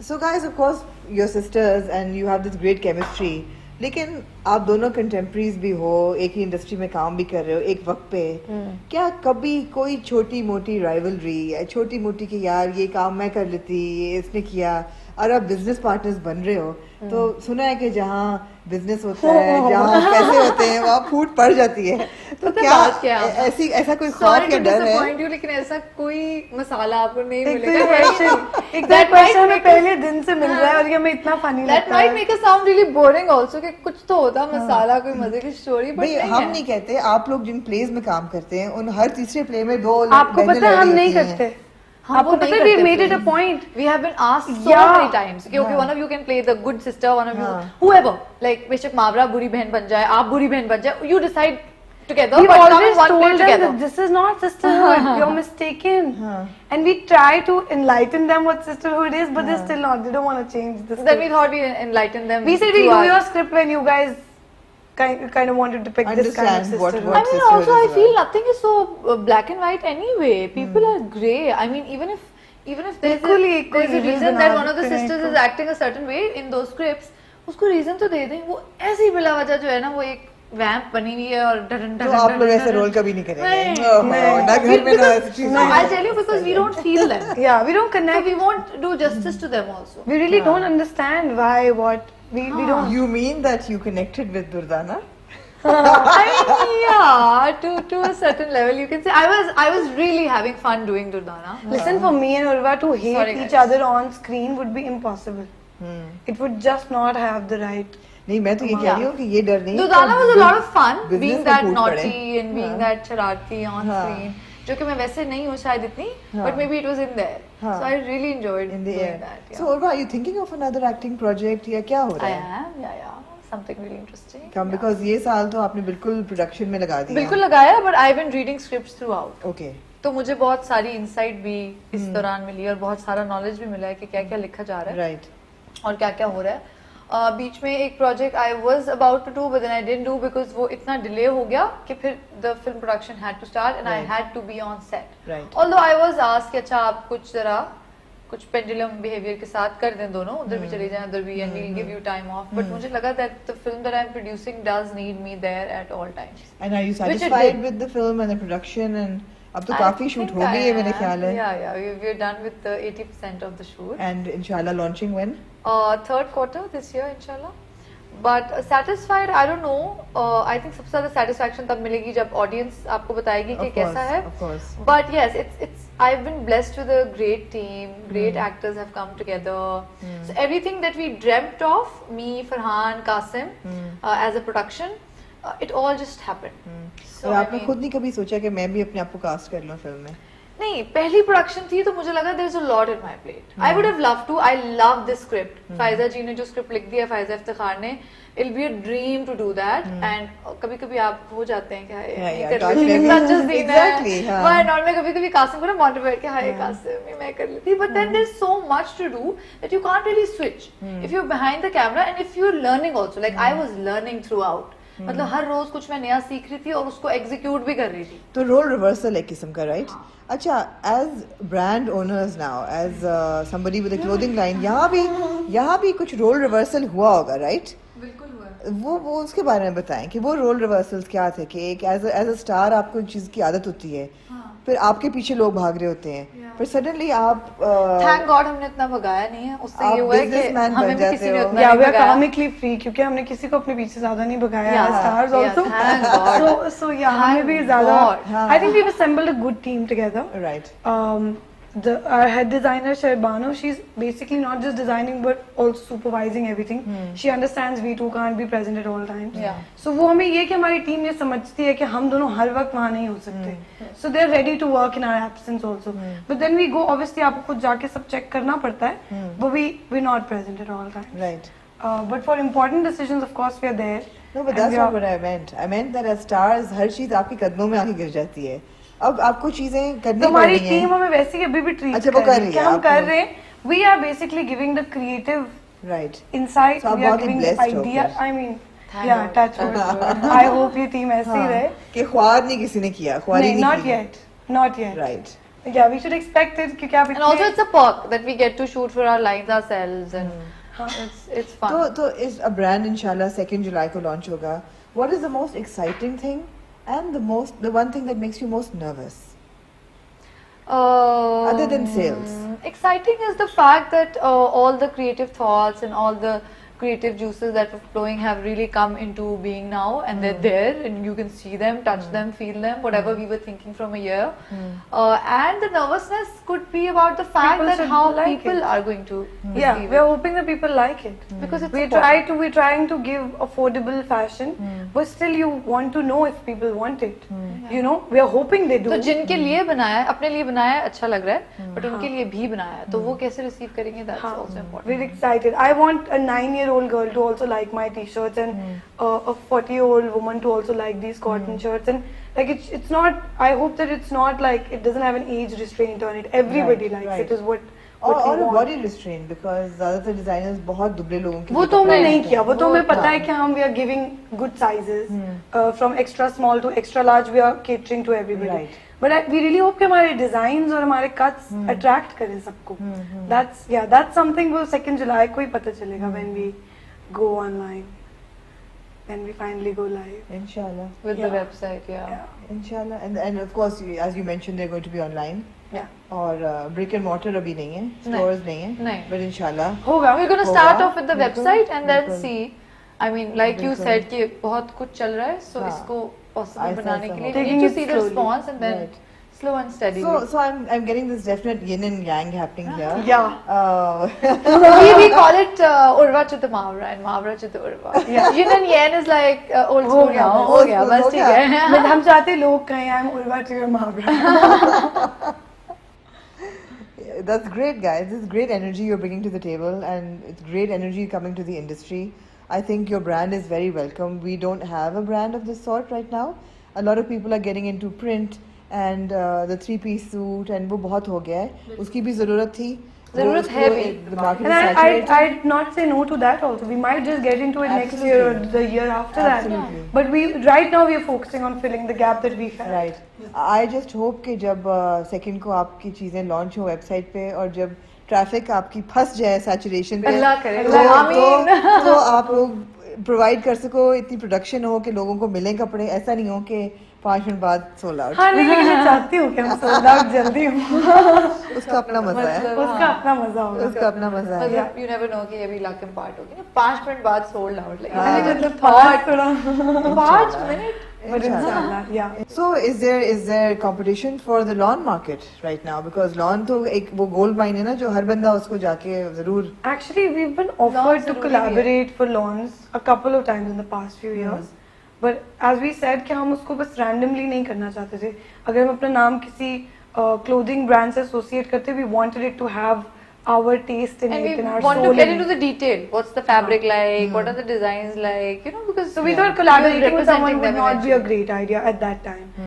So guys, of course, you're sisters and you have this great chemistry. लेकिन आप दोनों contemporaries भी हो, एक ही इंडस्ट्री में काम भी कर रहे हो एक वक्त पे, क्या कभी कोई छोटी मोटी राइवलरी या छोटी मोटी कि यार ये काम मैं कर लेती, ये इसने किया, और आप बिजनेस पार्टनर्स बन रहे हो, तो सुना है कि जहाँ बिजनेस होता है, जहाँ पैसे होते हैं, वहाँ फूट पड़ जाती है, तो क्या ऐसी ऐसा कोई खौफ या डर है? लेकिन ऐसा कोई मसाला आपको नहीं मिलेगा। क्वेश्चन पहले दिन से मिल रहा है और ये हमें इतना फनी लगता है। That might make us sound really boring also कि कुछ तो होता मसाला, कोई मजे की स्टोरी। भाई हम नहीं कहते, आप लोग जिन प्लेस में काम करते हैं उन हर तीसरे प्ले में दो, आपको पता है हम नहीं करते, आपको पता है, we made it a point. We have been asked so many times कि okay, one of you can play the good sister, one of you whoever, like बेशक मावरा बुरी बहन बन जाए, आप बुरी बहन बन जाए, you decide together. We always told them that this is not sisterhood, you're mistaken, and we try to enlighten them what sisterhood is, but they're still not, they don't want to change this. Then we thought we enlighten them. We said we'll do your script when you guys kind of want to depict this kind of sisterhood. I mean, also I feel nothing is so black and white anyway. People are grey. I mean, even if there's a reason that one of the sisters is acting a certain way in those scripts, उसको reason तो दे दें। वो ऐसी बिला वजह जो है ना, वो एक वैम्प बनी हुई है और डरन तो आप लोग ऐसे रोल कभी नहीं करेंगे ना घर में ना ऐसी चीजें। I'll tell you because we don't feel them. Yeah, we don't connect. We won't do justice to them also. We really don't understand why, what. We don't. You mean that you connected with Durdana? I mean, yeah, to a certain level, you can say I was really having fun doing Durdana. Listen, for me and Urva to hate each other on screen would be impossible. It would just not have the right. नहीं, मैं तो ये कह रही हूँ कि ये डर नहीं। Durdana was a lot of fun, being that naughty and being that शरारती on screen. जो कि मैं वैसे नहीं हूँ शायद इतनी, but maybe it was in there. So I really enjoyed doing that. So Urva, are you thinking of another acting project या क्या हो रहा है? I am, yeah. Something really interesting. Because ये साल तो आपने बिल्कुल प्रोडक्शन में लगा दिया। बिल्कुल लगाया, but I've been reading scripts throughout. Okay. तो मुझे बहुत सारी इंसाइट भी इस दौरान मिली और बहुत सारा नॉलेज भी मिला है कि क्या क्या लिखा जा रहा है, राइट, और क्या क्या हो रहा है। बीच में एक project I was about to do but then I didn't do because वो इतना डिले हो गया कि फिर the film production had to start and I had to be on set. Although I was asked कि अच्छा आप कुछ जरा कुछ पेंडुलम बिहेवियर के साथ कर दें, दोनों उधर भी चले जाएं उधर भी, and we will give you time off, but मुझे लगा that the film that I am producing does need me there at all times. And are you satisfied with the film and the production? And अब तो काफी shoot हो गई है मेरे ख्याल है। या वी आर डन विद 80% ऑफ द शूट एंड इंशाल्लाह launching when? Third quarter this year इंशाल्लाह। But satisfied I don't know, I think सबसे ज्यादा सेटिस्फैक्शन तब मिलेगी जब ऑडियंस आपको बताएगी कि कैसा है। But yes, it's I've been blessed with a great team, great actors have come together. So everything that we dreamt of, me, Farhan, Qasim, as a production, it all just happened. So आपने खुद नहीं कभी सोचा कि मैं भी अपने आप को कास्ट कर लूं फिल्म में? नहीं, पहली प्रोडक्शन थी तो मुझे लगा there's a lot in my plate. I would have loved to. I love this script. Faiza जी ने जो स्क्रिप्ट लिख दिया, फायजा इफ्तिखार ने, it'll be a dream to do that. And कभी-कभी आप हो जाते हैं क्या सच सीन है, but not में कभी-कभी कासिम को ना मॉनिटर बैठ के हाय कासिम मैं कर लेती, but then there's so much to do that you can't really switch if you're behind the camera and if you're learning also. Like I was learning throughout. मतलब हर रोज कुछ मैं नया सीख रही थी और उसको एग्जीक्यूट भी कर रही थी। तो रोल रिवर्सल एक किस्म का, राइट? अच्छा, as brand owners now, as somebody with a clothing line, यहाँ भी कुछ रोल रिवर्सल हुआ होगा, राइट? बिल्कुल हुआ। वो उसके बारे में बताएं कि वो रोल रिवर्सल्स क्या थे कि एक एज अ स्टार आपको एक चीज की आदत होती है, फिर आपके पीछे लोग भाग रहे होते हैं, फिर सडनली आप थैंक गॉड हमने इतना भगाया नहीं है, उससे ये हुआ है कि हमें भी किसी ने उतना नहीं भगाया। इकोनॉमिकली फ्री, क्योंकि हमने किसी को अपने पीछे ज्यादा नहीं भगाया। स्टार्स आल्सो, सो या हमें भी ज्यादा, I think we have assembled a good team together, right? Our head designer Sherbano, she's basically not just designing but also supervising everything. She understands we two can't be present at all times. So वो हमें ये कि हमारी team ये समझती है कि हम दोनों हर वक्त वहाँ नहीं हो सकते. So they're ready to work in our absence also. But then we go, obviously आपको खुद जाके सब चेक करना पड़ता है, but we're not present at all times. Right. But for important decisions, of course, we are there. No, but that's not what I meant. I meant that as stars, हर चीज आपके कदमों में आके गिर जाती है. अब आपको चीजें करनी पड़ रही हैं. हमारी टीम हमें वैसे ही अभी भी ट्रीट कर रही है. हम कर रहे हैं. We are basically giving the creative insight. So we are giving the idea. I mean, yeah, touch wood. I hope ये टीम ऐसी रहे. कि ख्वार नहीं किसी ने किया. नहीं, not yet. Not yet. Right. Yeah, we should expect it क्योंकि आप And also it's a perk that we get to shoot for our lines ourselves and it's fun. तो is a brand inshallah 2nd July को launch होगा. What is the most exciting thing and the one thing that makes you most nervous? Other than sales. Exciting is the fact that all the creative thoughts and all the creative juices that were flowing have really come into being now, and they're there and you can see them, touch them, feel them, whatever we were thinking from a year. And the nervousness could be about the fact People that should how like people it. are going to Yeah, receive we're it. hoping that people like it. Because it's We're trying to give affordable fashion, but still you want to know if people want it. You know, we are hoping they do. तो जिनके लिए बनाया है, अपने लिए बनाया है, अच्छा लग रहा है, but उनके लिए भी बनाया है, तो वो कैसे receive करेंगे, that's also important. We're excited. I want a 9-year-old girl to also like my t-shirts and a 40-year-old woman to also like these cotton shirts, and like it's not. I hope that it's not like it doesn't have an age restraint on it. Everybody likes it. Is what और we want. Body restrain because ज्यादातर designers बहुत दुबले लोगों के वो लिए तो हमने कपड़ा नहीं बनाते किया. हैं। वो तो हमें पता है कि हम we are giving good sizes from extra small to extra large. We are catering to everybody. Right. But we really hope कि हमारे designs और हमारे cuts attract करें सबको. That's something वो 2nd July को ही पता चलेगा when we go online. When we finally go live. Inshallah. With the website, yeah. Inshallah. And of course, as you mentioned, they're going to be online. Yeah. और brick and mortar अभी नहीं है, stores नहीं है. नहीं. But inshallah. होगा. We're going to start होगा, off with the बिल्कुल, website and then बिल्कुल. see. I mean, like you बिल्कुल. said कि बहुत कुछ चल रहा है, so हाँ. इसको possible ऐसा- बनाने ऐसा के लिए होगा. we Taking need to it see the slowly. response and then Right. slow and steady. So I'm getting this definite yin and yang happening here. Yeah. we call it Urva to the Mavra and Mavra to the Urva. Yeah. Yin and Yang is like old हो school गया, now. old हो गया, school, बस हो ठीक गया. है. But हम चाहते लोग कहें I'm Urva to your Mavra. That's great, guys. This is great energy you're bringing to the table, and it's great energy coming to the industry. I think your brand is very welcome. We don't have a brand of this sort right now. A lot of people are getting into print and the 3-piece suit, and वो बहुत हो गया है. उसकी भी ज़रूरत थी. ज़रूरत है भी. The market And is saturated. I'd not say no to that also. We might just get into it next year or the year after Absolutely. that. But right now we are focusing on filling the gap that we felt. Right. I just hope कि जब second को आपकी चीजें launch हो website पे और जब traffic आपकी फंस जाए सैचुरेशन पे अल्लाह करे. तो आप लोग प्रोवाइड कर सको, इतनी प्रोडक्शन हो कि लोगों को मिले कपड़े. ऐसा नहीं हो कि 5 मिनट बाद सोल्ड आउट. हाँ, नहीं, मैं चाहती हूँ कि हम sold out जल्दी हो. उसका अपना मजा है. उसका अपना मजा होगा. उसका अपना मजा है. मतलब you never know कि ये भी luck इम्पार्ट होगी ना. 5 मिनट बाद sold out. Like, हाँ. I just Fast thought थोड़ा. 5 minutes. But inshallah, yeah. So is there competition for the lawn market right now? Because lawn तो एक वो gold mine है ना जो हर बंदा उसको जाके जरूर. Actually, we've been offered Lawns to जरूरी collaborate for lawns a couple of times in the past few years. But as we said कि हम उसको बस randomly नहीं करना चाहते थे. अगर हम अपना नाम किसी clothing brand से associate करते, we wanted it to have our taste in And it we and our want soul to get in into it. the detail. What's the fabric like? What are the designs like? You know, because So we thought collaborating with representing someone would them not be a eventually. great idea at that time.